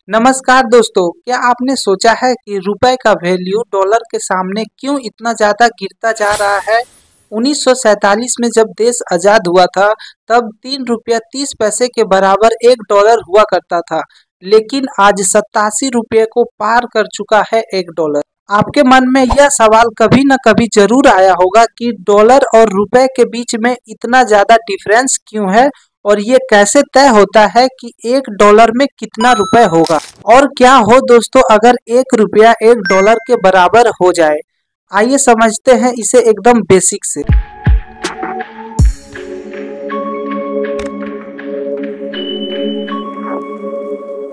नमस्कार दोस्तों, क्या आपने सोचा है कि रुपए का वैल्यू डॉलर के सामने क्यों इतना ज़्यादा गिरता जा रहा है। 1947 में जब देश आज़ाद हुआ था तब 3 रुपया 30 पैसे के बराबर $1 हुआ करता था, लेकिन आज 87 रुपये को पार कर चुका है $1। आपके मन में यह सवाल कभी न कभी जरूर आया होगा कि डॉलर और रुपए के बीच में इतना ज़्यादा डिफरेंस क्यों है और ये कैसे तय होता है कि $1 में कितना रुपए होगा। और क्या हो दोस्तों अगर $1 $1 के बराबर हो जाए। आइए समझते हैं इसे एकदम बेसिक से।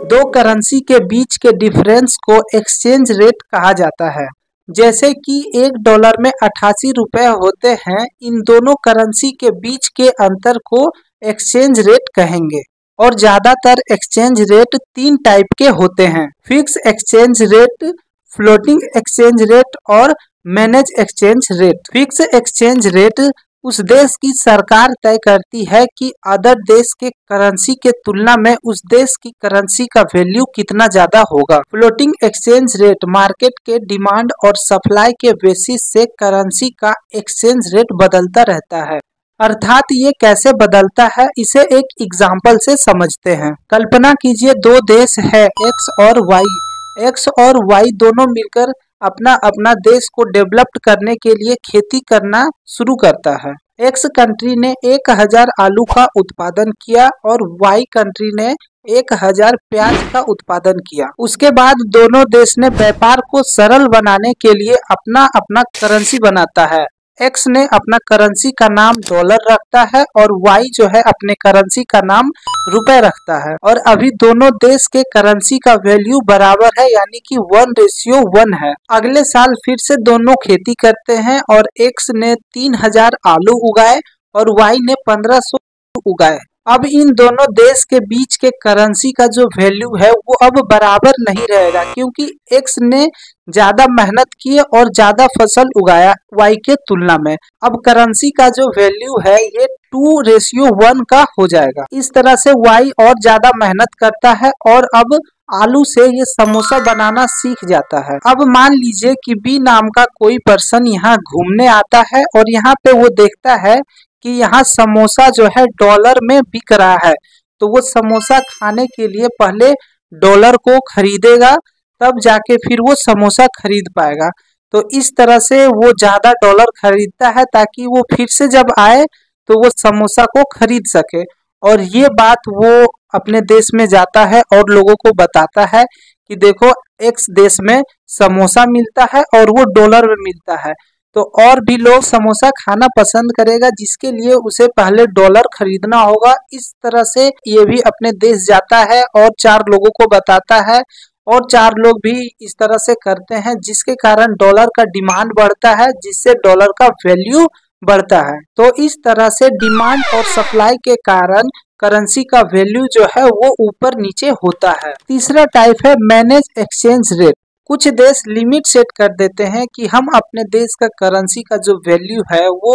दो करेंसी के बीच के डिफरेंस को एक्सचेंज रेट कहा जाता है। जैसे कि $1 में 88 रुपए होते हैं, इन दोनों करेंसी के बीच के अंतर को एक्सचेंज रेट कहेंगे। और ज्यादातर एक्सचेंज रेट 3 टाइप के होते हैं: fix exchange rate, floating exchange rate और manage exchange rate. Fix exchange rate उस देश की सरकार तय करती है कि अदर देश के करेंसी के तुलना में उस देश की करेंसी का वैल्यू कितना ज्यादा होगा। फ्लोटिंग एक्सचेंज रेट मार्केट के डिमांड और सप्लाई के बेसिस से करेंसी का एक्सचेंज रेट बदलता रहता है। अर्थात ये कैसे बदलता है इसे एक एग्जाम्पल से समझते हैं। कल्पना कीजिए दो देश है एक्स और वाई। एक्स और वाई दोनों मिलकर अपना अपना देश को डेवलप करने के लिए खेती करना शुरू करता है। एक्स कंट्री ने 1000 आलू का उत्पादन किया और वाई कंट्री ने 1000 प्याज का उत्पादन किया। उसके बाद दोनों देश ने व्यापार को सरल बनाने के लिए अपना अपना करेंसी बनाता है। एक्स ने अपना करेंसी का नाम डॉलर रखता है और वाई जो है अपने करेंसी का नाम रुपए रखता है। और अभी दोनों देश के करेंसी का वैल्यू बराबर है, यानी कि 1:1 है। अगले साल फिर से दोनों खेती करते हैं और एक्स ने 3000 आलू उगाए और वाई ने 1500 उगाए। अब इन दोनों देश के बीच के करेंसी का जो वैल्यू है वो अब बराबर नहीं रहेगा, क्योंकि एक्स ने ज्यादा मेहनत की और ज्यादा फसल उगाया वाई के तुलना में। अब करेंसी का जो वैल्यू है ये 2:1 का हो जाएगा। इस तरह से वाई और ज्यादा मेहनत करता है और अब आलू से ये समोसा बनाना सीख जाता है। अब मान लीजिए कि बी नाम का कोई पर्सन यहाँ घूमने आता है और यहाँ पे वो देखता है कि यहाँ समोसा जो है डॉलर में बिक रहा है, तो वो समोसा खाने के लिए पहले डॉलर को खरीदेगा, तब जाके फिर वो समोसा खरीद पाएगा। तो इस तरह से वो ज्यादा डॉलर खरीदता है ताकि वो फिर से जब आए तो वो समोसा को खरीद सके। और ये बात वो अपने देश में जाता है और लोगों को बताता है कि देखो एक्स देश में समोसा मिलता है और वो डॉलर में मिलता है, तो और भी लोग समोसा खाना पसंद करेगा, जिसके लिए उसे पहले डॉलर खरीदना होगा। इस तरह से ये भी अपने देश जाता है और 4 लोगों को बताता है और 4 लोग भी इस तरह से करते हैं, जिसके कारण डॉलर का डिमांड बढ़ता है, जिससे डॉलर का वैल्यू बढ़ता है। तो इस तरह से डिमांड और सप्लाई के कारण करेंसी का वैल्यू जो है वो ऊपर नीचे होता है। तीसरा टाइप है मैनेज एक्सचेंज रेट। कुछ देश लिमिट सेट कर देते हैं कि हम अपने देश का करेंसी का जो वैल्यू है वो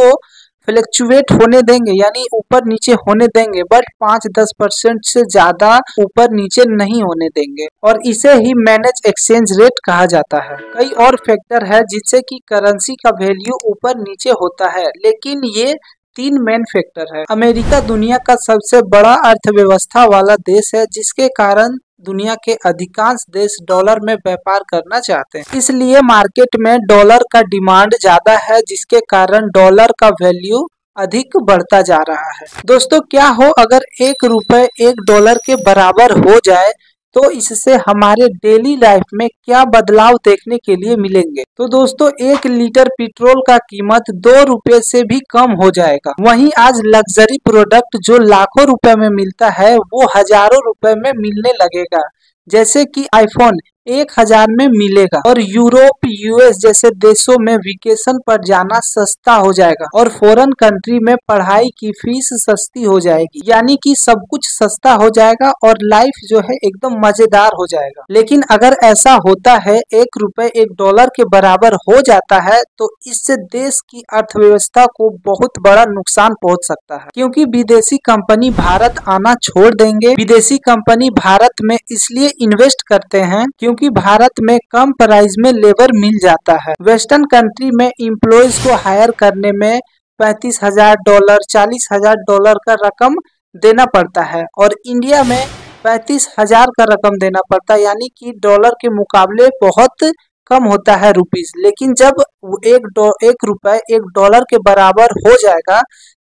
फ्लक्चुएट होने देंगे, यानी ऊपर नीचे होने देंगे, बट 5-10% से ज्यादा ऊपर नीचे नहीं होने देंगे, और इसे ही मैनेज एक्सचेंज रेट कहा जाता है। कई और फैक्टर है जिससे कि करेंसी का वैल्यू ऊपर नीचे होता है, लेकिन ये 3 मेन फैक्टर है। अमेरिका दुनिया का सबसे बड़ा अर्थव्यवस्था वाला देश है, जिसके कारण दुनिया के अधिकांश देश डॉलर में व्यापार करना चाहते हैं, इसलिए मार्केट में डॉलर का डिमांड ज्यादा है, जिसके कारण डॉलर का वैल्यू अधिक बढ़ता जा रहा है। दोस्तों क्या हो अगर $1 $1 के बराबर हो जाए तो इससे हमारे डेली लाइफ में क्या बदलाव देखने के लिए मिलेंगे। तो दोस्तों 1 लीटर पेट्रोल का कीमत $2 से भी कम हो जाएगा। वहीं आज लग्जरी प्रोडक्ट जो लाखों रुपए में मिलता है वो हजारों रुपए में मिलने लगेगा, जैसे कि आईफोन 1000 में मिलेगा। और यूरोप यूएस जैसे देशों में वेकेशन पर जाना सस्ता हो जाएगा और फॉरेन कंट्री में पढ़ाई की फीस सस्ती हो जाएगी, यानी कि सब कुछ सस्ता हो जाएगा और लाइफ जो है एकदम मजेदार हो जाएगा। लेकिन अगर ऐसा होता है $1 $1 के बराबर हो जाता है तो इससे देश की अर्थव्यवस्था को बहुत बड़ा नुकसान पहुंच सकता है, क्योंकि विदेशी कंपनी भारत आना छोड़ देंगे। विदेशी कंपनी भारत में इसलिए इन्वेस्ट करते हैं क्योंकि भारत में कम प्राइस में लेबर मिल जाता है। वेस्टर्न कंट्री में एम्प्लॉयज को हायर करने में $35,000 $40,000 का रकम देना पड़ता है और इंडिया में 35,000 का रकम देना पड़ता है, यानी कि डॉलर के मुकाबले बहुत कम होता है रुपीस। लेकिन जब एक रुपए $1 के बराबर हो जाएगा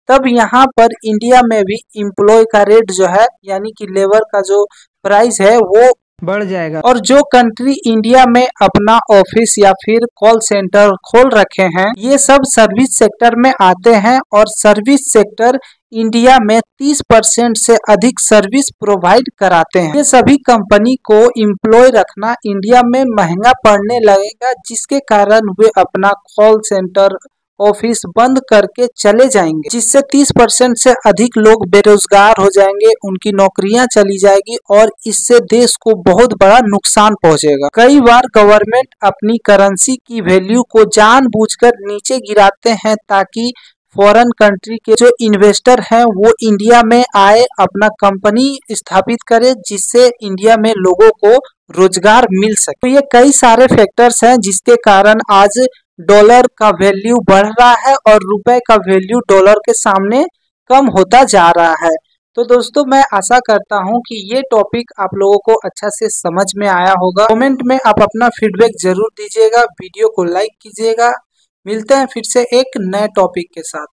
तब यहाँ पर इंडिया में भी एम्प्लॉय का रेट जो है यानी कि लेबर का जो प्राइस है वो बढ़ जाएगा। और जो कंट्री इंडिया में अपना ऑफिस या फिर कॉल सेंटर खोल रखे हैं ये सब सर्विस सेक्टर में आते हैं और सर्विस सेक्टर इंडिया में 30% से अधिक सर्विस प्रोवाइड कराते हैं। ये सभी कंपनी को एम्प्लॉय रखना इंडिया में महंगा पड़ने लगेगा, जिसके कारण वे अपना कॉल सेंटर ऑफिस बंद करके चले जाएंगे, जिससे 30% से अधिक लोग बेरोजगार हो जाएंगे, उनकी नौकरियां चली जाएगी और इससे देश को बहुत बड़ा नुकसान पहुंचेगा। कई बार गवर्नमेंट अपनी करेंसी की वैल्यू को जानबूझकर नीचे गिराते हैं ताकि फॉरेन कंट्री के जो इन्वेस्टर हैं वो इंडिया में आए, अपना कंपनी स्थापित करे, जिससे इंडिया में लोगों को रोजगार मिल सके। तो ये कई सारे फैक्टर्स हैं जिसके कारण आज डॉलर का वैल्यू बढ़ रहा है और रुपए का वैल्यू डॉलर के सामने कम होता जा रहा है। तो दोस्तों मैं आशा करता हूं कि ये टॉपिक आप लोगों को अच्छा से समझ में आया होगा। कमेंट में आप अपना फीडबैक जरूर दीजिएगा, वीडियो को लाइक कीजिएगा। मिलते हैं फिर से एक नए टॉपिक के साथ।